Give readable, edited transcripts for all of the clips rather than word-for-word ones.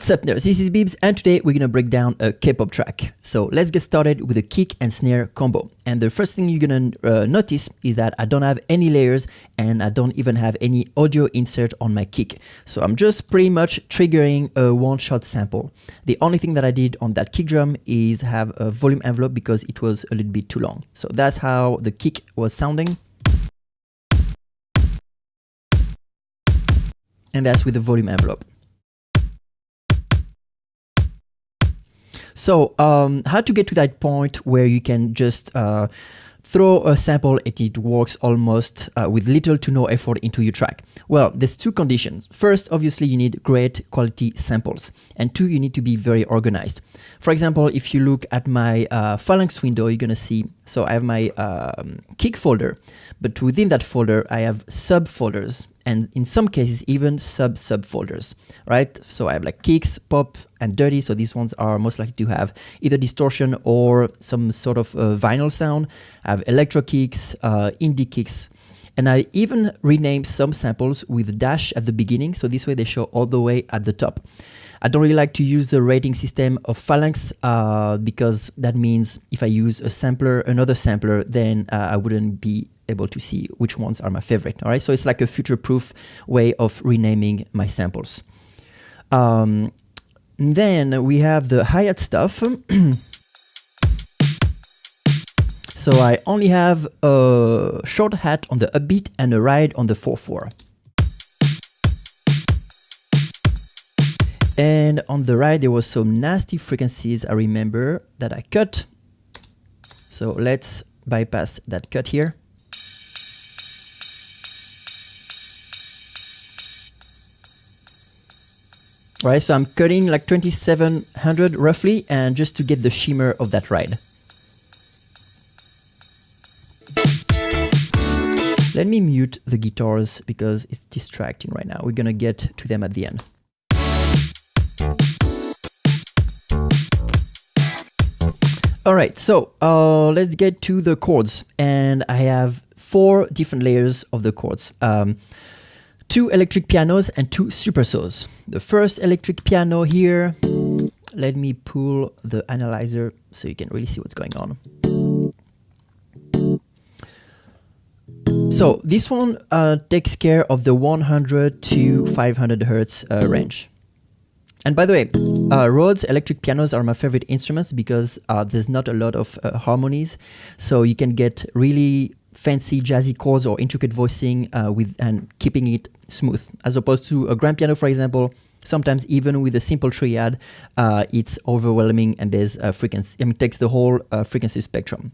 What's up nerds, this is Bibs and today we're gonna break down a K-pop track. So let's get started with a kick and snare combo. And the first thing you're gonna notice is that I don't have any layers and I don't even have any audio insert on my kick. So I'm just pretty much triggering a one-shot sample. The only thing that I did on that kick drum is have a volume envelope because it was a little bit too long. So that's how the kick was sounding. And that's with the volume envelope. So how to get to that point where you can just throw a sample and it works almost with little to no effort into your track? Well, there's two conditions. First, obviously, you need great quality samples. And two, you need to be very organized. For example, if you look at my Phalanx window, you're going to see, so I have my kick folder, but within that folder, I have subfolders. And in some cases, even subfolders, right? So I have like kicks, pop, and dirty. So these ones are most likely to have either distortion or some sort of vinyl sound. I have electro kicks, indie kicks. And I even renamed some samples with a dash at the beginning. So this way they show all the way at the top. I don't really like to use the rating system of Phalanx because that means if I use a sampler, another sampler, then I wouldn't be able to see which ones are my favorite. All right, so it's like a future-proof way of renaming my samples. Then we have the hi-hat stuff. So I only have a short hat on the upbeat and a ride on the 4/4. And on the ride, there was some nasty frequencies I remember that I cut. So let's bypass that cut here. All right, so I'm cutting like 2700 roughly, and just to get the shimmer of that ride. Let me mute the guitars because it's distracting right now. We're gonna get to them at the end. All right, so let's get to the chords. And I have 4 different layers of the chords. 2 electric pianos and 2 super saws. The first electric piano here, let me pull the analyzer so you can really see what's going on. So this one takes care of the 100 to 500 hertz range. And by the way, Rhodes electric pianos are my favorite instruments because there's not a lot of harmonies. So you can get really fancy jazzy chords or intricate voicing and keeping it smooth, as opposed to a grand piano, for example. Sometimes even with a simple triad, it's overwhelming and there's a frequency. I mean, it takes the whole frequency spectrum.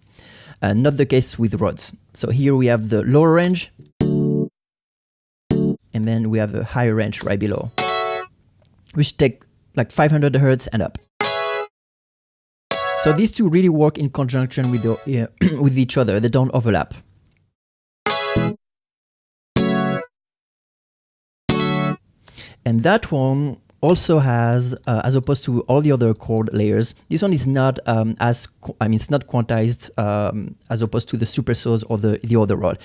Not the case with Rhodes. So here we have the lower range, and then we have a higher range right below, which take like 500 hertz and up. So these two really work in conjunction with with each other. They don't overlap. And that one also has, as opposed to all the other chord layers, this one is not it's not quantized as opposed to the super saws or the other rod.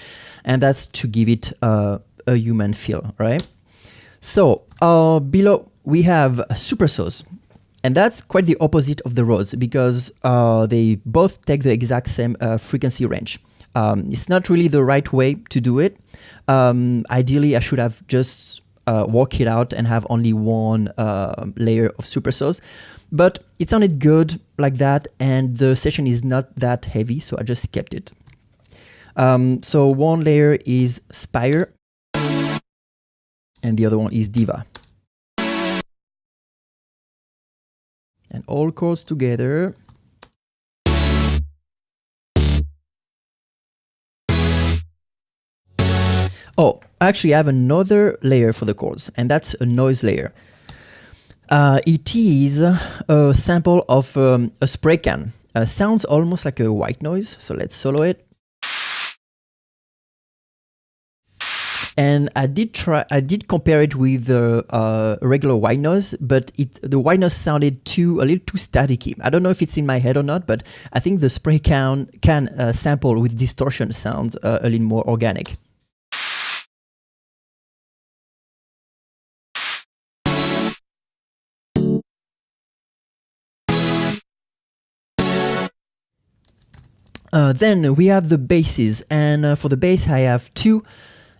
And that's to give it a human feel, right? So below we have super saws. And that's quite the opposite of the Rhodes because they both take the exact same frequency range. It's not really the right way to do it. Ideally, I should have just work it out and have only one layer of super saws, but it sounded good like that, and the session is not that heavy, so I just kept it. So one layer is Spire, and the other one is Diva. And all chords together. Oh, actually I have another layer for the chords, and that's a noise layer. It is a sample of a spray can. Sounds almost like a white noise, so let's solo it. And I did compare it with a regular white noise, but the white noise sounded a little too staticky. I don't know if it's in my head or not, but I think the spray can sample with distortion sounds a little more organic. Then we have the basses, and for the bass I have two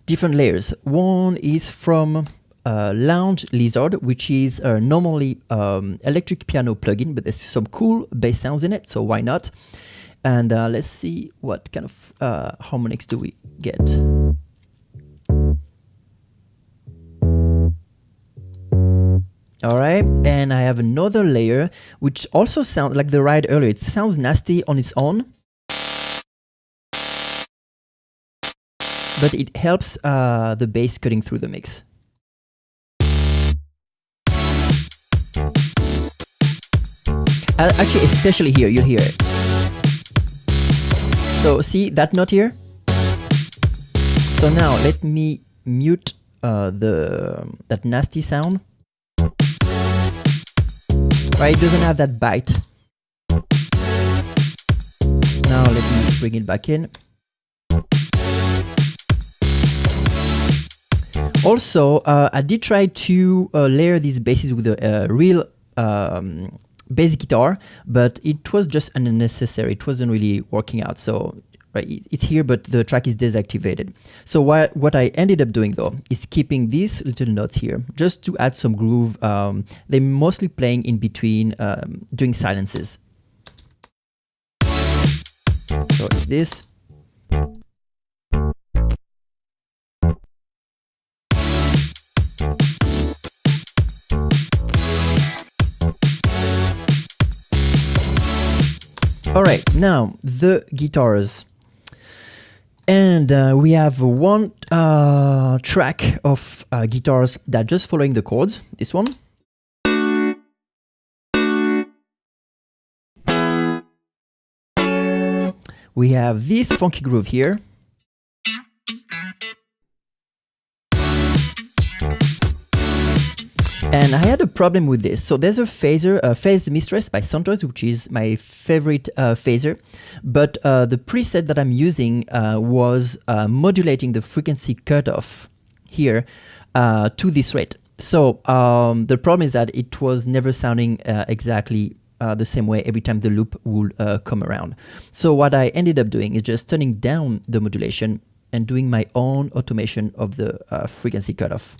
different layers. One is from Lounge Lizard, which is normally electric piano plugin, but there's some cool bass sounds in it, so why not? And let's see what kind of harmonics do we get. All right, and I have another layer which also sounds like the ride earlier. It sounds nasty on its own, but it helps the bass cutting through the mix. Actually, especially here, you'll hear it. So see that note here? So now let me mute that nasty sound. Right, it doesn't have that bite. Now let me bring it back in. Also, I did try to layer these basses with a real bass guitar, but it was just unnecessary. It wasn't really working out. So right, it's here, but the track is deactivated. So what I ended up doing though is keeping these little notes here just to add some groove. They're mostly playing in between, doing silences. So it's this. All right, now the guitars. And we have one track of guitars that are just following the chords, this one. We have this funky groove here. And I had a problem with this. So there's a phaser, Phasemistress by Soundtoys, which is my favorite phaser. But the preset that I'm using was modulating the frequency cutoff here to this rate. So the problem is that it was never sounding exactly the same way every time the loop would come around. So what I ended up doing is just turning down the modulation and doing my own automation of the frequency cutoff.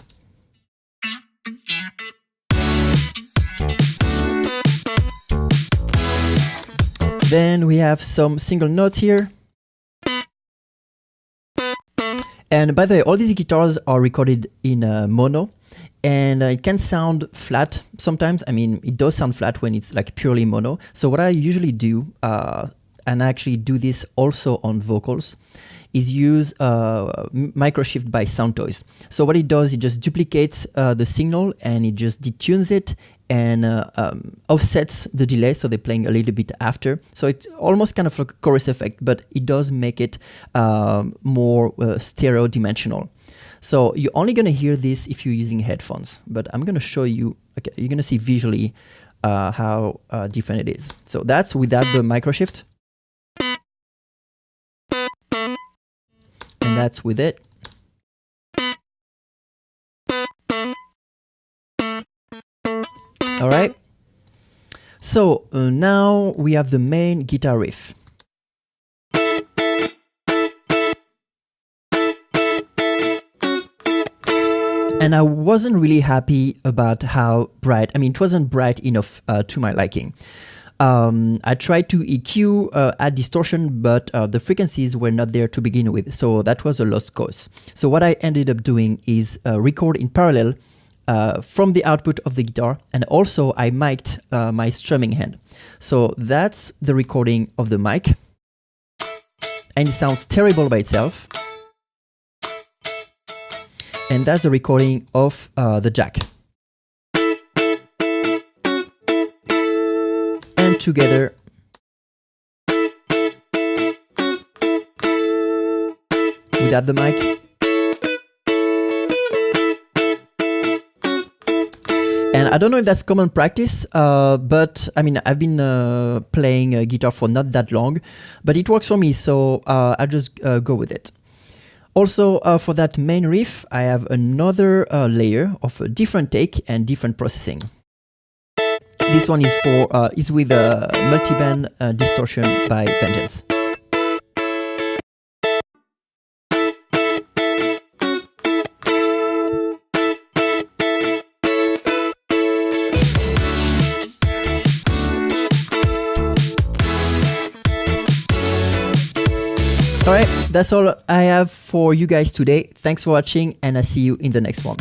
Then we have some single notes here. And by the way, all these guitars are recorded in mono, and it can sound flat sometimes. I mean, it does sound flat when it's like purely mono. So what I usually do, and I actually do this also on vocals, is use Microshift by Soundtoys. So what it does, it just duplicates the signal and it just detunes it and offsets the delay, so they're playing a little bit after. So it's almost kind of like a chorus effect, but it does make it more stereo dimensional. So you're only gonna hear this if you're using headphones, but I'm gonna show you, okay, you're gonna see visually how different it is. So that's without the Microshift. And that's with it. All right. So now we have the main guitar riff. And I wasn't really happy about how bright, I mean, it wasn't bright enough to my liking. I tried to EQ, add distortion, but the frequencies were not there to begin with, so that was a lost cause. So what I ended up doing is record in parallel from the output of the guitar, and also I mic'd my strumming hand. So that's the recording of the mic, and it sounds terrible by itself. And that's the recording of the jack. And together, without the mic. And I don't know if that's common practice, but I mean, I've been playing guitar for not that long, but it works for me, so I'll just go with it. Also, for that main riff, I have another layer of a different take and different processing. This one is for is with a multiband distortion by Vengeance. All right, that's all I have for you guys today. Thanks for watching, and I'll see you in the next one.